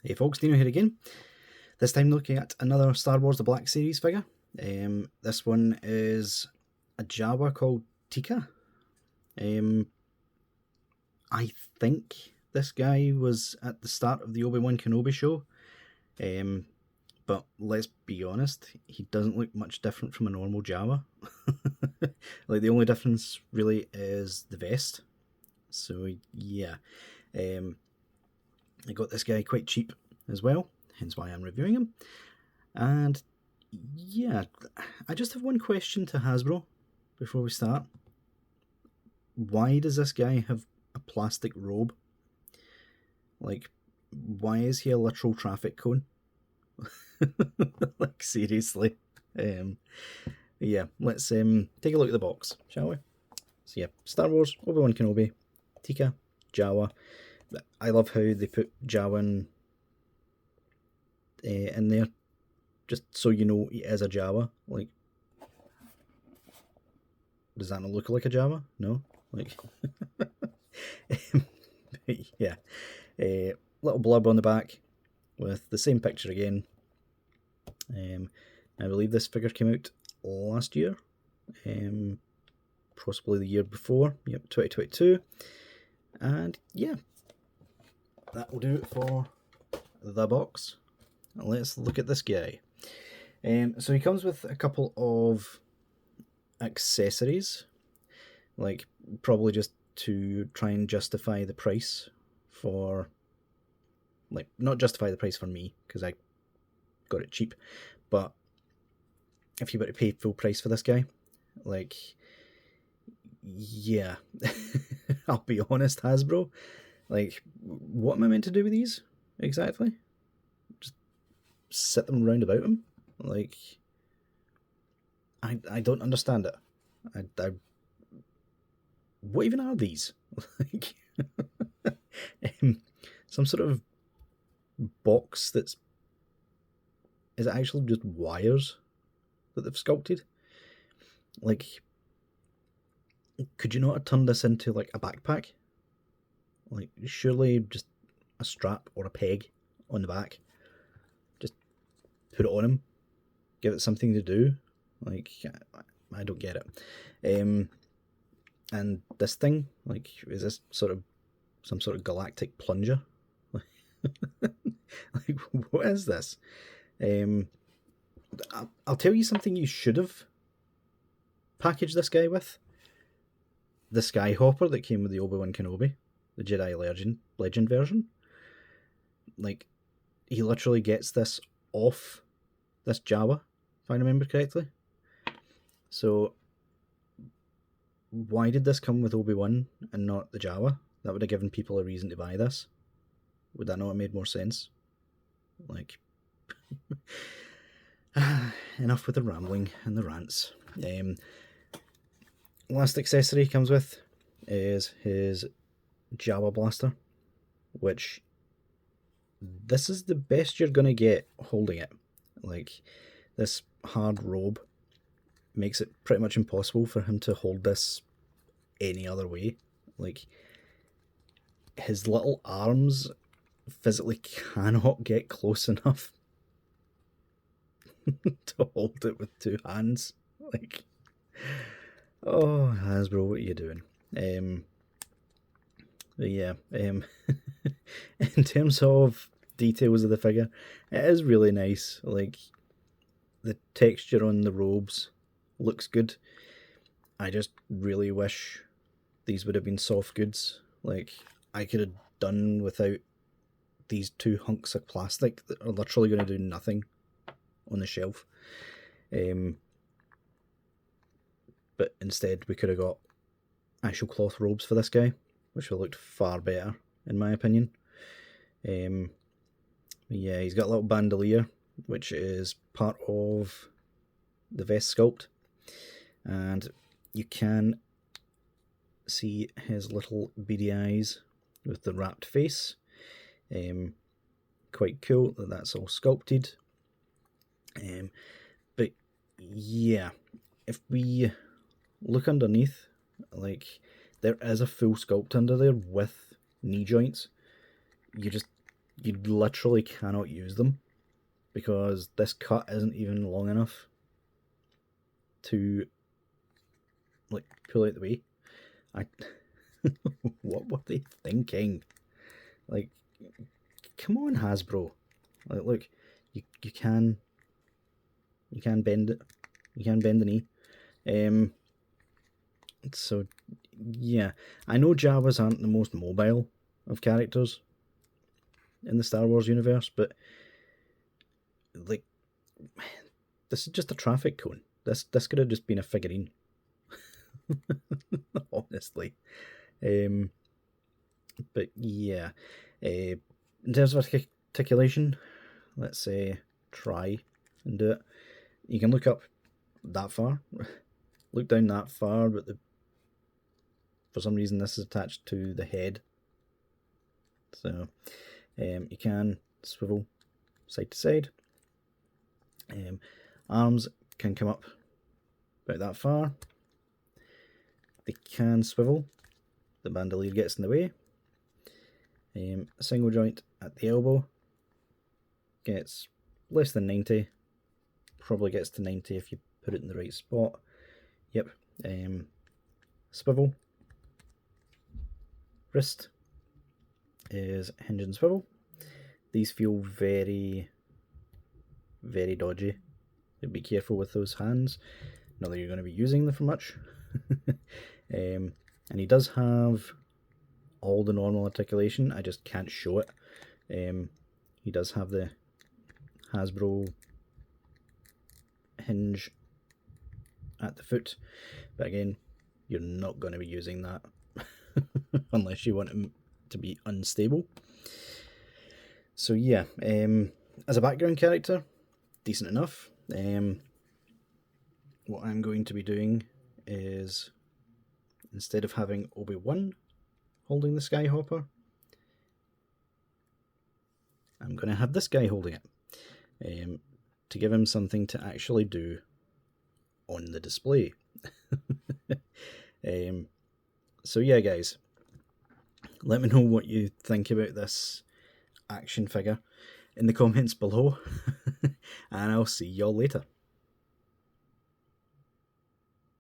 Hey folks, Deano here again. This time looking at another Star Wars The Black Series figure. This one is a Jawa called Teeka. I think this guy was at the start of the Obi-Wan Kenobi show, but let's be honest, he doesn't look much different from a normal Jawa. Like, the only difference really is the vest. So yeah, I got this guy quite cheap as well, hence why I'm reviewing him. And yeah, I just have one question to Hasbro before we start. Why does this guy have a plastic robe? Like, why is he a literal traffic cone? Like, seriously. Yeah, let's take a look at the box, shall we? So yeah, Star Wars, Obi-Wan Kenobi, Teeka, Jawa. I love how they put Jawa in there, just so you know he is a Jawa. Like, does that not look like a Jawa? No? Like, yeah. Little blurb on the back with the same picture again. I believe this figure came out last year, possibly the year before. Yep, 2022. And yeah, that will do it for the box. Let's look at this guy. So he comes with a couple of accessories, like probably just to try and justify the price for, like, not justify the price for me because I got it cheap, but if you were to pay full price for this guy, like, yeah, I'll be honest, Hasbro, like, what am I meant to do with these exactly? Just sit them round about him? Like, I don't understand it. I what even are these? Like, some sort of box that's, is it actually just wires that they've sculpted? Like, could you not have turned this into like a backpack? Like, surely just a strap or a peg on the back, just put it on him, give it something to do. Like, I don't get it. And this thing, like, is this sort of some sort of galactic plunger? Like, what is this? I'll tell you something you should have packaged this guy with. The Skyhopper that came with the Obi-Wan Kenobi, the Jedi Legend version. Like, he literally gets this off this Jawa, if I remember correctly. So, why did this come with Obi-Wan and not the Jawa? That would have given people a reason to buy this. Would that not have made more sense? Like, enough with the rambling and the rants. Last accessory he comes with is his Jawa blaster, which, this is the best you're going to get holding it. Like, this hard robe makes it pretty much impossible for him to hold this any other way. Like, his little arms physically cannot get close enough to hold it with two hands. Like, oh, Hasbro, what are you doing? Yeah, in terms of details of the figure, it is really nice. Like, the texture on the robes looks good. I just really wish these would have been soft goods. Like, I could have done without these two hunks of plastic that are literally going to do nothing on the shelf. But instead we could have got actual cloth robes for this guy, which would have looked far better, in my opinion. Yeah, he's got a little bandolier, which is part of the vest sculpt, and you can see his little beady eyes with the wrapped face. Quite cool that that's all sculpted. But yeah, if we look underneath, like, there is a full sculpt under there with knee joints. You just you literally cannot use them because this cut isn't even long enough to like pull out the way. What were they thinking? Like, come on, Hasbro. Like, look, you can bend it. You can bend the knee. So yeah, I know Jawas aren't the most mobile of characters in the Star Wars universe, but like, this is just a traffic cone. This could have just been a figurine. Honestly. But yeah, in terms of articulation, let's say try and do it. You can look up that far, look down that far, but for some reason this is attached to the head. So you can swivel side to side. Arms can come up about that far. They can swivel. The bandolier gets in the way. A single joint at the elbow gets less than 90. Probably gets to 90 if you put it in the right spot. Yep. Swivel. Wrist is hinge and swivel. These feel very, very dodgy. Be careful with those hands. Not that you're going to be using them for much. And he does have all the normal articulation. I just can't show it. He does have the Hasbro hinge at the foot, but again, you're not going to be using that unless you want him to be unstable. So yeah, as a background character, decent enough. What I'm going to be doing is, instead of having Obi-Wan holding the Skyhopper, I'm going to have this guy holding it, to give him something to actually do on the display. So yeah, guys, let me know what you think about this action figure in the comments below, and I'll see y'all later.